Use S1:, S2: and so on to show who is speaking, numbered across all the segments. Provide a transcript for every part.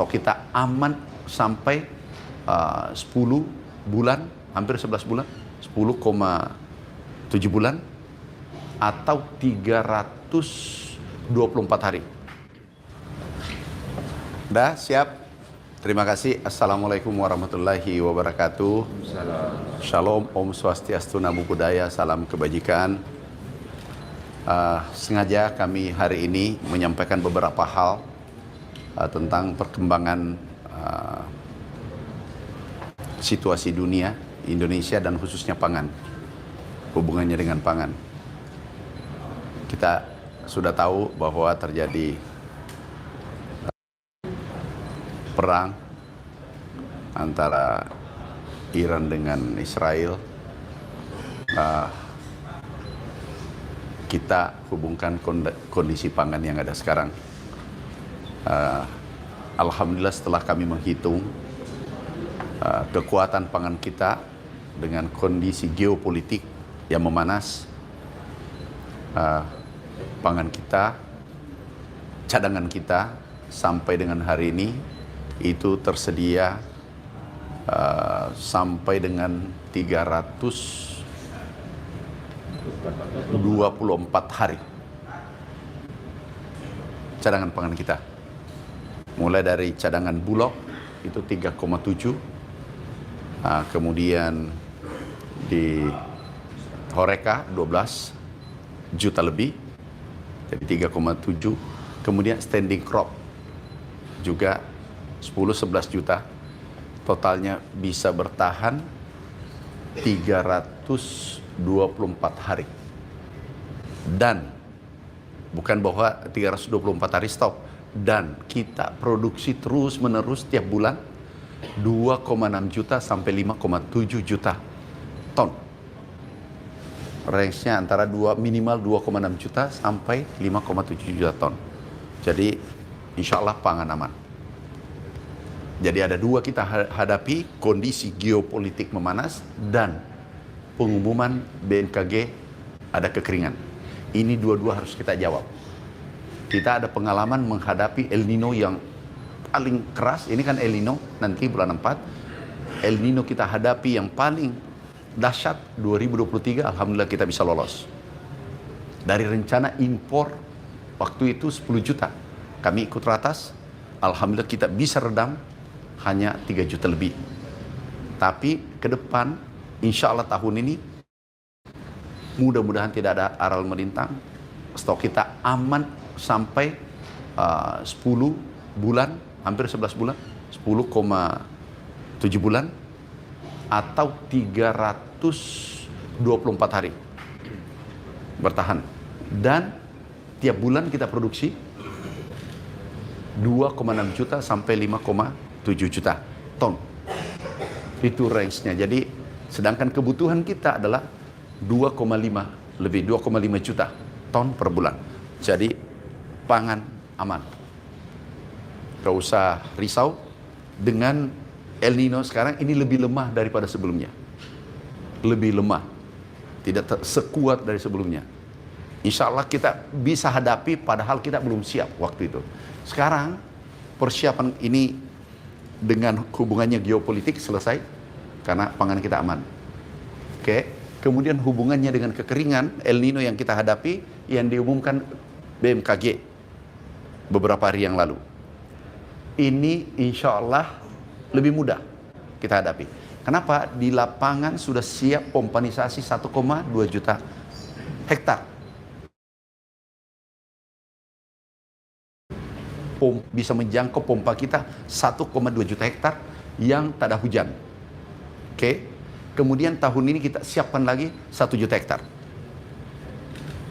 S1: stok kita aman sampai 10 bulan, hampir 11 bulan, 10,7 bulan, atau 324 hari. Dah siap? Terima kasih. Assalamualaikum warahmatullahi wabarakatuh. Shalom, Om Swastiastu, Namo Buddhaya, salam kebajikan. Sengaja kami hari ini menyampaikan beberapa hal tentang perkembangan situasi dunia, Indonesia, dan khususnya pangan, hubungannya dengan pangan. Kita sudah tahu bahwa terjadi perang antara Iran dengan Israel. Kita hubungkan kondisi pangan yang ada sekarang. Alhamdulillah setelah kami menghitung kekuatan pangan kita dengan kondisi geopolitik yang memanas, pangan kita, cadangan kita sampai dengan hari ini itu tersedia sampai dengan 324 hari cadangan pangan kita. Mulai dari cadangan bulog itu 3,7, kemudian di Horeca 12 juta lebih, jadi 3,7, kemudian standing crop juga 10-11 juta, totalnya bisa bertahan 324 hari. Dan bukan bahwa 324 hari stop, dan kita produksi terus menerus tiap bulan 2,6 juta sampai 5,7 juta ton. Range-nya antara minimal 2,6 juta sampai 5,7 juta ton. Jadi insya Allah pangan aman. Jadi ada dua kita hadapi, kondisi geopolitik memanas dan pengumuman BMKG ada kekeringan. Ini dua-dua harus kita jawab. Kita ada pengalaman menghadapi El Nino yang paling keras. Ini kan El Nino nanti bulan 4. El Nino kita hadapi yang paling dahsyat 2023, alhamdulillah kita bisa lolos. Dari rencana impor waktu itu 10 juta, kami ikut ratas, alhamdulillah kita bisa redam hanya 3 juta lebih. Tapi ke depan, insya Allah tahun ini, mudah-mudahan tidak ada aral melintang, stok kita aman sampai 10 bulan, hampir 11 bulan, 10,7 bulan, atau 324 hari bertahan. Dan tiap bulan kita produksi 2,6 juta sampai 5,7 juta ton. Itu range-nya. Jadi sedangkan kebutuhan kita adalah 2,5 juta ton per bulan. Jadi pangan aman. Gak usah risau. Dengan El Nino sekarang ini lebih lemah daripada sebelumnya. Lebih lemah. Tidak sekuat dari sebelumnya. Insya Allah kita bisa hadapi padahal kita belum siap waktu itu. Sekarang persiapan ini dengan hubungannya geopolitik selesai karena pangan kita aman. Oke. Kemudian hubungannya dengan kekeringan El Nino yang kita hadapi yang diumumkan BMKG beberapa hari yang lalu. Ini insya Allah lebih mudah kita hadapi. Kenapa? Di lapangan sudah siap pompanisasi 1,2 juta hektar. Bisa menjangkau pompa kita 1,2 juta hektar yang tak ada hujan. Oke. Kemudian tahun ini kita siapkan lagi 1 juta hektar.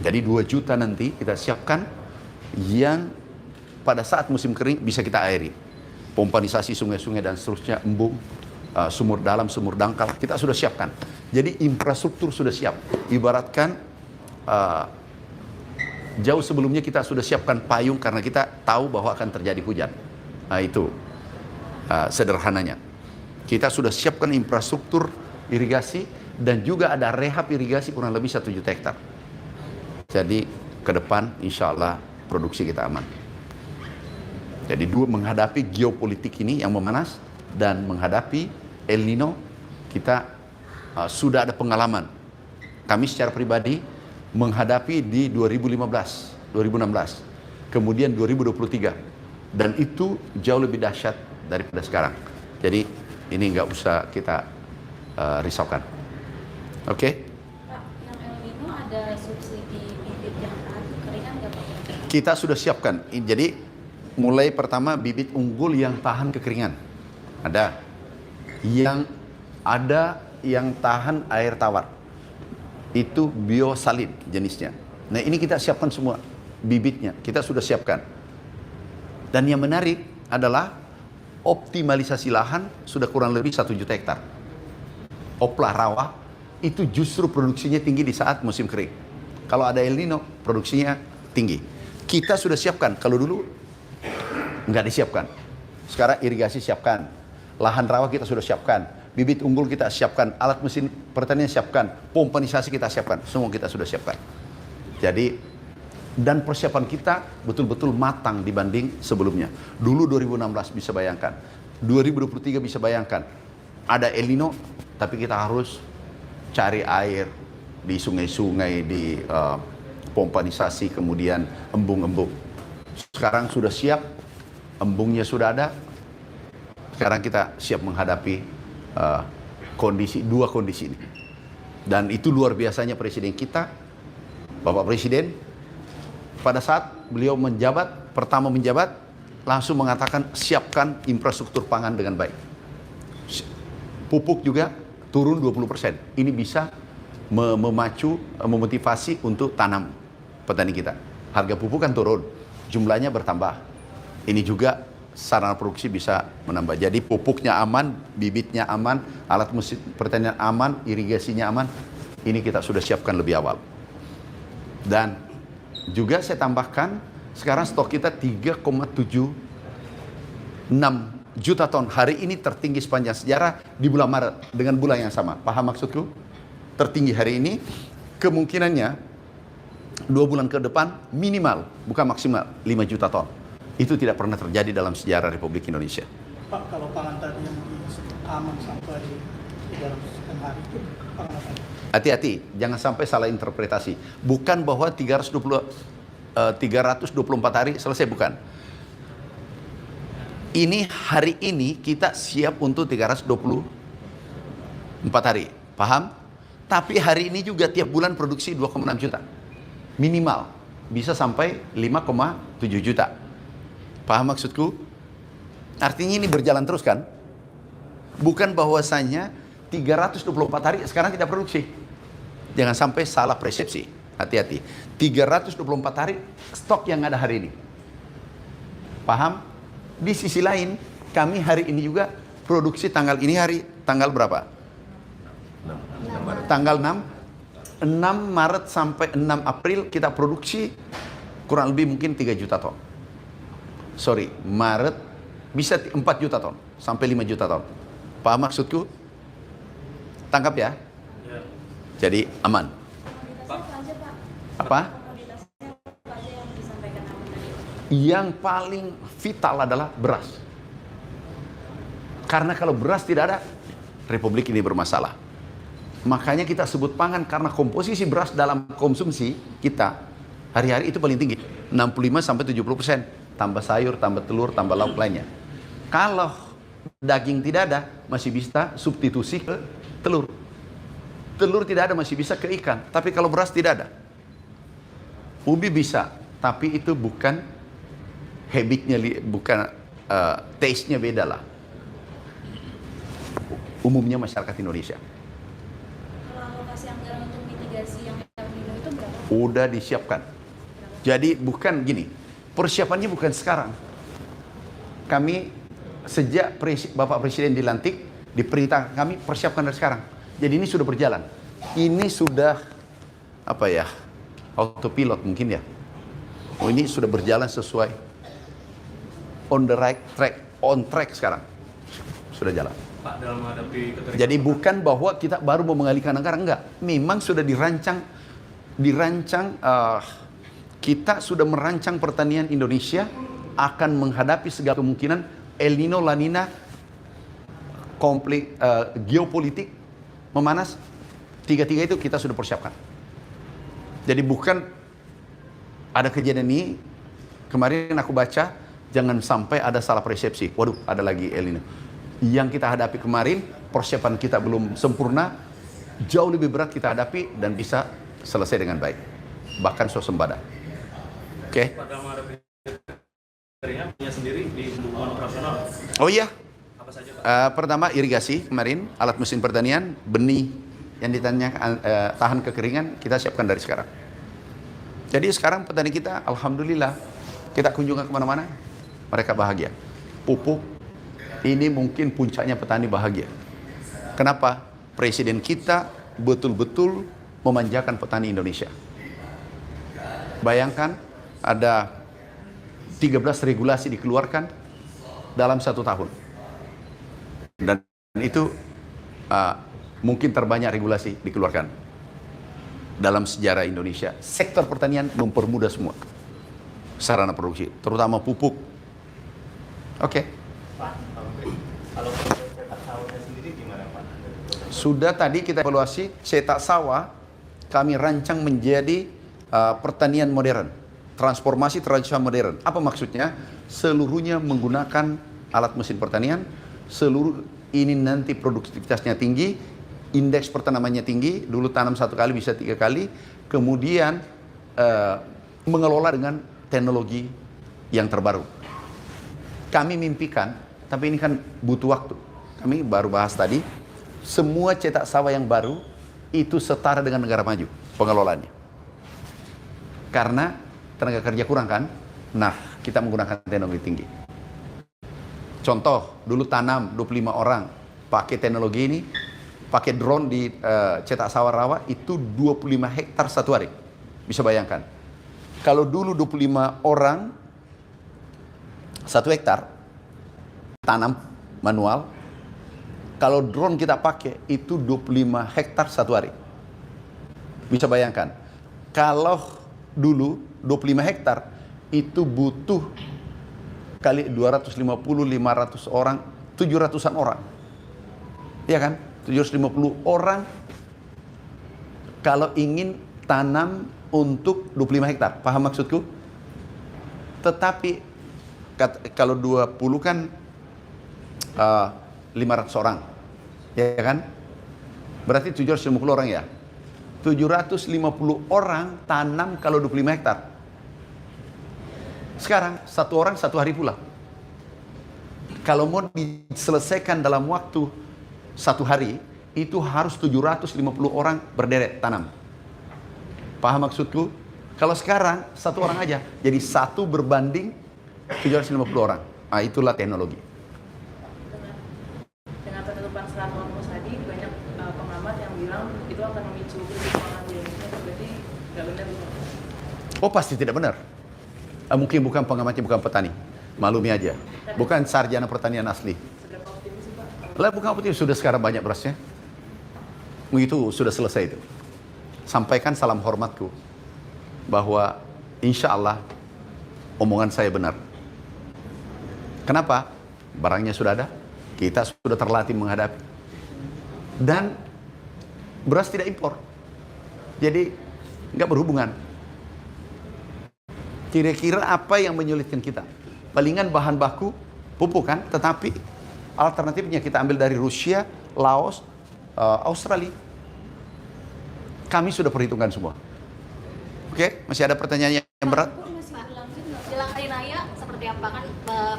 S1: Jadi 2 juta nanti kita siapkan yang pada saat musim kering bisa kita airi. Pompanisasi sungai-sungai dan seterusnya, embung, sumur dalam, sumur dangkal, kita sudah siapkan. Jadi infrastruktur sudah siap. Ibaratkan jauh sebelumnya kita sudah siapkan payung karena kita tahu bahwa akan terjadi hujan. Nah itu sederhananya. Kita sudah siapkan infrastruktur irigasi dan juga ada rehab irigasi kurang lebih 1 juta hektar. Jadi ke depan insya Allah produksi kita aman. Jadi menghadapi geopolitik ini yang memanas dan menghadapi El Nino, kita sudah ada pengalaman. Kami secara pribadi menghadapi di 2015, 2016, kemudian 2023. Dan itu jauh lebih dahsyat daripada sekarang. Jadi ini nggak usah kita risaukan. Oke?
S2: Pak, yang El Nino ada subsidi bibit yang tahan kekeringan nggak Pak?
S1: Kita sudah siapkan. Jadi mulai pertama bibit unggul yang tahan kekeringan. Ada yang tahan air tawar. Itu biosalin jenisnya. Nah ini kita siapkan semua bibitnya. Kita sudah siapkan. Dan yang menarik adalah optimalisasi lahan sudah kurang lebih 1 juta hektar. Opla rawa itu justru produksinya tinggi di saat musim kering. Kalau ada El Nino produksinya tinggi. Kita sudah siapkan. Kalau dulu nggak disiapkan. Sekarang irigasi siapkan. Lahan rawa kita sudah siapkan. Bibit unggul kita siapkan. Alat mesin pertanian siapkan. Pompanisasi kita siapkan. Semua kita sudah siapkan. Jadi, dan persiapan kita betul-betul matang dibanding sebelumnya. Dulu 2016 bisa bayangkan. 2023 bisa bayangkan. Ada El Nino, tapi kita harus cari air di sungai-sungai, di pompanisasi, kemudian embung-embung. Sekarang sudah siap, embungnya sudah ada. Sekarang kita siap menghadapi dua kondisi ini. Dan itu luar biasanya Presiden kita, Bapak Presiden, pada saat beliau pertama menjabat, langsung mengatakan siapkan infrastruktur pangan dengan baik. Pupuk juga turun 20%. Ini bisa memotivasi untuk tanam petani kita. Harga pupuk kan turun, jumlahnya bertambah. Ini juga sarana produksi bisa menambah. Jadi pupuknya aman, bibitnya aman, alat mesin pertanian aman, irigasinya aman. Ini kita sudah siapkan lebih awal. Dan juga saya tambahkan, sekarang stok kita 3,76 juta ton. Hari ini tertinggi sepanjang sejarah di bulan Maret dengan bulan yang sama. Paham maksudku? Tertinggi hari ini, kemungkinannya 2 bulan ke depan minimal, bukan maksimal, 5 juta ton. Itu tidak pernah terjadi dalam sejarah Republik Indonesia.
S3: Pak, kalau pangan tadi yang aman sampai 300 hari itu pangan apa?
S1: Hati-hati, jangan sampai salah interpretasi. Bukan bahwa 324 hari selesai, bukan. Ini hari ini kita siap untuk 324 hari. Paham? Tapi hari ini juga tiap bulan produksi 2,6 juta. Minimal. Bisa sampai 5,7 juta. Paham maksudku? Artinya ini berjalan terus kan? Bukan bahwasanya 324 hari sekarang tidak produksi. Jangan sampai salah persepsi. Hati-hati. 324 hari stok yang ada hari ini. Paham? Di sisi lain, kami hari ini juga produksi tanggal ini tanggal berapa? Tanggal 6 Maret sampai 6 April kita produksi kurang lebih mungkin 3 juta ton. Sorry, Maret bisa 4 juta ton sampai 5 juta ton. Paham maksudku? Tangkap ya? Jadi aman. Apa? Yang paling vital adalah beras. Karena kalau beras tidak ada, Republik ini bermasalah. Makanya kita sebut pangan karena komposisi beras dalam konsumsi kita hari-hari itu paling tinggi. 65-70%. Tambah sayur, tambah telur, tambah lauk lainnya. Kalau daging tidak ada, masih bisa substitusi ke telur. Telur tidak ada, masih bisa ke ikan. Tapi kalau beras tidak ada. Ubi bisa, tapi itu bukan habitnya, bukan taste-nya beda lah. Umumnya masyarakat Indonesia.
S2: Kalau alokasi anggaran untuk mitigasi yang El Nino itu berapa?
S1: Udah disiapkan. Jadi bukan gini, persiapannya bukan sekarang. Kami sejak Bapak Presiden dilantik, diperintah kami persiapkan dari sekarang. Jadi ini sudah berjalan. Ini sudah apa ya? Autopilot mungkin ya. Oh, ini sudah berjalan sesuai on the right track, on track sekarang. Sudah jalan.
S4: Pak, dalam menghadapi keterikatan.
S1: Jadi bukan bahwa kita baru mau mengalihkan anggaran, enggak. Memang sudah dirancang kita sudah merancang pertanian Indonesia akan menghadapi segala kemungkinan El Nino, La Nina, konflik geopolitik memanas. Tiga-tiga itu kita sudah persiapkan. Jadi bukan ada kejadian ini, kemarin aku baca, jangan sampai ada salah persepsi. Waduh, ada lagi El Nino. Yang kita hadapi kemarin, persiapan kita belum sempurna, jauh lebih berat kita hadapi dan bisa selesai dengan baik. Bahkan swasembada. Oke.
S4: Keringat punya sendiri di hubungan operasional.
S1: Oh iya.
S4: Apa saja, Pak?
S1: Pertama irigasi kemarin, alat mesin pertanian, benih yang ditanyakan tahan kekeringan kita siapkan dari sekarang. Jadi sekarang petani kita, alhamdulillah, kita kunjungan kemana-mana, mereka bahagia. Pupuk ini mungkin puncaknya petani bahagia. Kenapa? Presiden kita betul-betul memanjakan petani Indonesia. Bayangkan ada 13 regulasi dikeluarkan dalam 1 tahun. Dan itu mungkin terbanyak regulasi dikeluarkan dalam sejarah Indonesia. Sektor pertanian mempermudah semua sarana produksi, terutama pupuk. Oke.
S4: Pak, kalau proses cetak sawahnya sendiri gimana, Pak?
S1: Sudah tadi kita evaluasi cetak sawah, kami rancang menjadi pertanian modern, transformasi tradisional modern. Apa maksudnya? Seluruhnya menggunakan alat mesin pertanian, seluruh ini nanti produktivitasnya tinggi, indeks pertanamannya tinggi, dulu tanam 1 kali bisa 3 kali, kemudian mengelola dengan teknologi yang terbaru. Kami mimpikan, tapi ini kan butuh waktu. Kami baru bahas tadi, semua cetak sawah yang baru itu setara dengan negara maju pengelolaannya. Karena tenaga kerja kurang kan? Nah, kita menggunakan teknologi tinggi. Contoh, dulu tanam 25 orang, pakai teknologi ini, pakai drone di cetak sawah rawa, itu 25 hektar 1 hari. Bisa bayangkan. Kalau dulu 25 orang, 1 hektar, tanam manual, kalau drone kita pakai, itu 25 hektar 1 hari. Bisa bayangkan. Kalau dulu 25 hektar, itu butuh kali 250, 500 orang, 700-an orang. Iya kan? 750 orang kalau ingin tanam untuk 25 hektar. Paham maksudku? Tetapi kalau 20 kan 500 orang. Ya kan? Berarti 750 orang ya. 750 orang tanam kalau 25 hektar. Sekarang 1 orang 1 hari pula. Kalau mau diselesaikan dalam waktu 1 hari, itu harus 750 orang berderet tanam. Paham maksudku? Kalau sekarang 1 orang aja, jadi 1 berbanding 750 orang. Nah, itulah teknologi.
S2: Dengan penutupan serat Hormuz tadi, banyak pengamat yang bilang itu akan memicu krisis pangan di Indonesia. Berarti nggak benar?
S1: Oh, pasti tidak benar. Mungkin bukan pengamatnya, bukan petani. Maklumi aja. Bukan sarjana pertanian asli.
S2: Seberapa optimis sih, Pak?
S1: Lah, bukan optimis, sudah sekarang banyak berasnya. Itu sudah selesai itu. Sampaikan salam hormatku bahwa insya Allah omongan saya benar. Kenapa? Barangnya sudah ada, kita sudah terlatih menghadapi. Dan beras tidak impor. Jadi nggak berhubungan. Kira-kira apa yang menyulitkan kita? Palingan bahan baku pupuk kan, tetapi alternatifnya kita ambil dari Rusia, Laos, Australia. Kami sudah perhitungkan semua. Oke, masih ada pertanyaan yang berat?
S2: Masih berlanjut nggak?
S5: Jelang hari raya seperti apa kan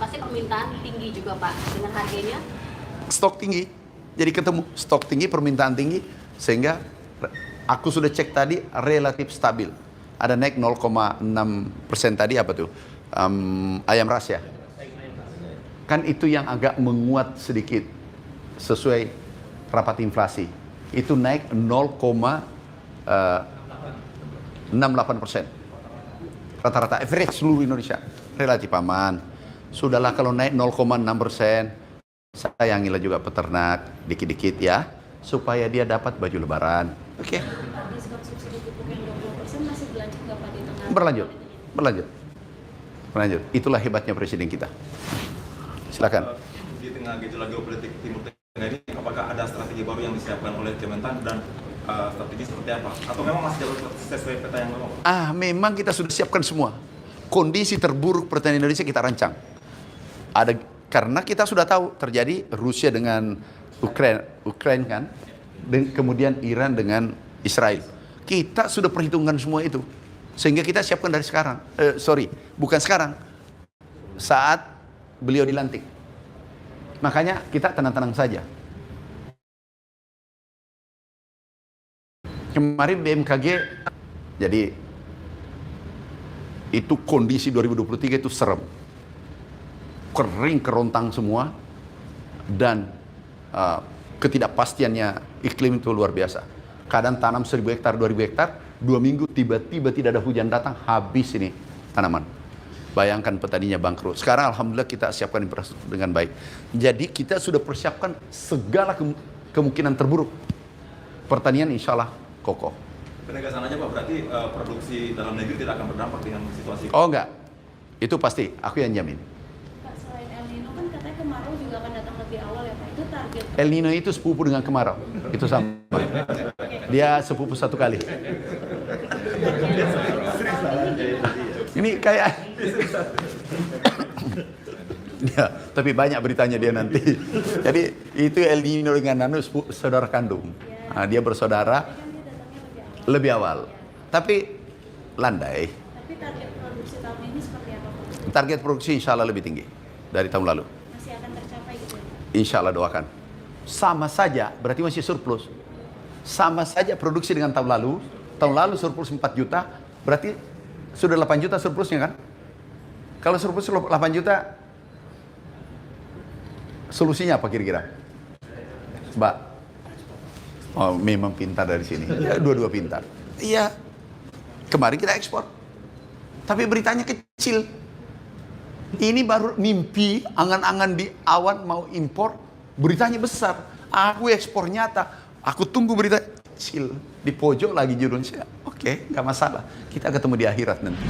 S5: pasti permintaan tinggi juga Pak dengan harganya?
S1: Stok tinggi, jadi ketemu stok tinggi, permintaan tinggi, sehingga aku sudah cek tadi relatif stabil. Ada naik 0,6% tadi apa tuh? Ayam ras ya? Kan itu yang agak menguat sedikit sesuai rapat inflasi. Itu naik 0,68%. Rata-rata average seluruh Indonesia relatif aman. Sudahlah kalau naik 0,6%, sayangilah juga peternak dikit-dikit ya, supaya dia dapat baju lebaran. Oke.
S2: Diskon subsidi pupuk yang 20% masih berlanjut nggak Pak di tengah?
S1: Berlanjut. berlanjut. Itulah hebatnya presiden kita. Silakan.
S6: Di tengah gejolak geopolitik Timur Tengah ini, apakah ada strategi baru yang disiapkan oleh Kementan dan strategi seperti apa? Atau memang masih jalur sesuai peta yang lama?
S1: Memang kita sudah siapkan semua. Kondisi terburuk pertanian Indonesia kita rancang. Karena kita sudah tahu terjadi Rusia dengan Ukraina kan, dan kemudian Iran dengan Israel. Kita sudah perhitungkan semua itu, sehingga kita siapkan dari sekarang. Bukan sekarang, saat beliau dilantik. Makanya kita tenang-tenang saja. Kemarin BMKG, jadi itu kondisi 2023 itu serem. Kering kerontang semua, dan ketidakpastiannya iklim itu luar biasa. Kadang tanam 1.000 hektar, 2.000 hektar, 2 minggu tiba-tiba tidak ada hujan datang, habis ini tanaman. Bayangkan petaninya bangkrut. Sekarang alhamdulillah kita siapkan infrastruktur dengan baik. Jadi kita sudah persiapkan segala kemungkinan terburuk. Pertanian insya Allah kokoh.
S6: Penegasan aja Pak, berarti produksi dalam negeri tidak akan berdampak dengan situasi.
S1: Oh enggak, itu pasti, aku yang jamin.
S5: Pak, selain El Nino kan katanya kemarau juga akan datang lebih awal ya Pak, itu target.
S1: El Nino itu sepupu dengan kemarau, itu sama. Dia sepupu satu kali. Ini kayak ya, tapi banyak beritanya dia nanti. Jadi itu El Nino dengan Nano saudara kandung. Nah, dia bersaudara lebih awal. Tapi landai.
S5: Tapi target produksi tahun ini seperti apa Pak?
S1: Target produksi insya Allah lebih tinggi dari tahun lalu.
S5: Masih akan tercapai gitu ya?
S1: Insya Allah doakan. Sama saja, berarti masih surplus. Sama saja produksi dengan tahun lalu. Tahun lalu surplus 4 juta, berarti sudah 8 juta surplusnya kan? Kalau surplus 8 juta, solusinya apa kira-kira? Mbak? Oh, memang pintar dari sini. Ya, dua-dua pintar. Iya. Kemarin kita ekspor. Tapi beritanya kecil. Ini baru mimpi, angan-angan di awan mau impor, beritanya besar. Aku ekspor nyata. Aku tunggu berita kecil. Di pojok lagi judulnya. Oke, nggak masalah. Kita ketemu di akhirat nanti.